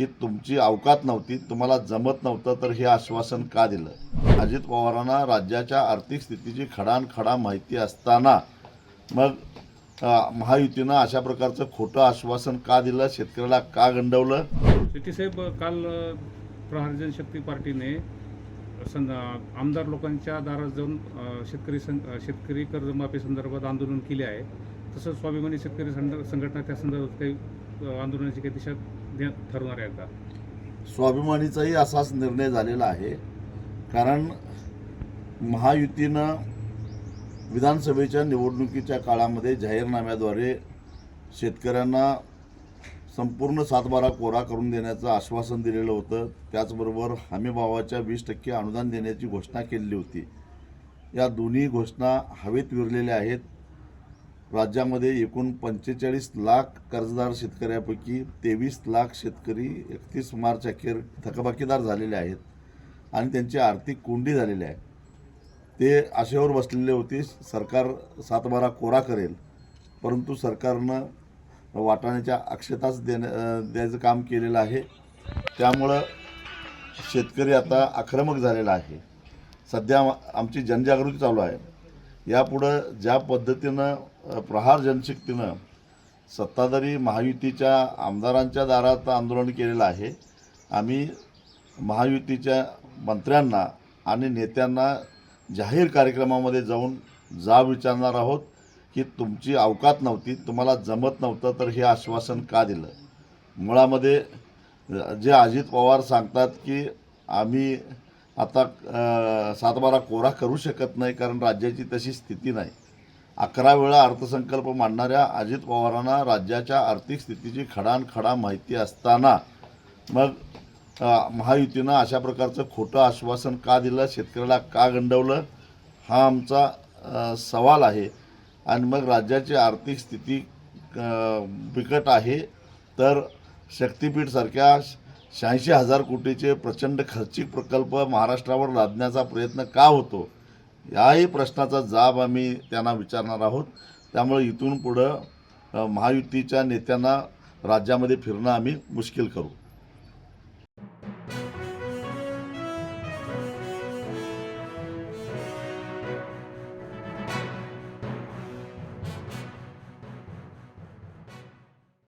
की तुमची अवकात नव्हती, तुम्हाला जमत नव्हतं, तर हे आश्वासन का दिलं? अजित पवारांना राज्याच्या आर्थिक स्थितीची खडानखडा माहिती असताना मग महायुतीनं अशा प्रकारचं खोटं आश्वासन का दिलं? शेतकऱ्याला का गंडवलं? शेट्टीसाहेब, काल प्रहार जनशक्ती पार्टीने आमदार लोकांच्या दारात जाऊन शेतकरी कर्जमाफी संदर्भात आंदोलन केले आहे. तसंच स्वाभिमानी शेतकरी संघटना त्या संदर्भात काही आंदोलनाची काही दिशा ठरवणार आहे का? स्वाभिमानीचाही असाच निर्णय झालेला आहे. कारण महायुतीनं विधानसभेच्या निवडणुकीच्या काळामध्ये जाहीरनाम्याद्वारे शेतकऱ्यांना संपूर्ण 7/12 कोरा करून देण्याचं आश्वासन दिलेलं होतं. त्याचबरोबर हमीभावाच्या 20% अनुदान देण्याची घोषणा केलेली होती. या दोन्ही घोषणा हवेत विरलेल्या आहेत. राज्यामध्ये एकूण 45 लाख कर्जदार शेतकऱ्यापैकी 23 लाख शेतकरी 31 मार्च अखेर थकबाकीदार झालेले आहेत आणि त्यांची आर्थिक कोंडी झालेली आहे. ते आशेवर बसलेले होते सरकार 7/12 कोरा करेल, परंतु सरकारनं वाटाण्याच्या अक्षताच द्यायचं काम केलेलं आहे. त्यामुळं शेतकरी आता आक्रमक झालेला आहे. सध्या आमची जनजागृती चालू आहे. यापुढं ज्या पद्धतीनं प्रहार जनशक्तीनं सत्ताधारी महायुतीच्या आमदारांच्या दारात आंदोलन केलेलं आहे, आम्ही महायुतीच्या मंत्र्यांना आणि नेत्यांना जाहीर कार्यक्रमामध्ये जाऊन विचारणार आहोत की तुमची अवकात नव्हती, तुम्हाला जमत नव्हतं, तर हे आश्वासन का दिलं? मुळामध्ये जे अजित पवार सांगतात की आम्ही आता 7/12 कोरा करू शकत नाही कारण राज्याची तशी स्थिती नाही. 11 वेळा अर्थसंकल्प मांडणाऱ्या अजित पवारांना राज्याच्या आर्थिक स्थितीची खडानखडा माहिती असताना मग महायुतीनं अशा प्रकारचं खोटं आश्वासन का दिलं? शेतकऱ्याला का गंडवलं? हा आमचा सवाल आहे. आणि मग राज्याची आर्थिक स्थिती बिकट आहे, तर शक्तीपीठसारख्या 86,000 कोटीचे प्रचंड खर्चिक प्रकल्प महाराष्ट्रावर लादण्याचा प्रयत्न का होतो? याही प्रश्नाचा जाब आम्ही त्यांना विचारणार आहोत. त्यामुळे इथून पुढं महायुतीच्या नेत्यांना राज्यामध्ये फिरणं आम्ही मुश्किल करू.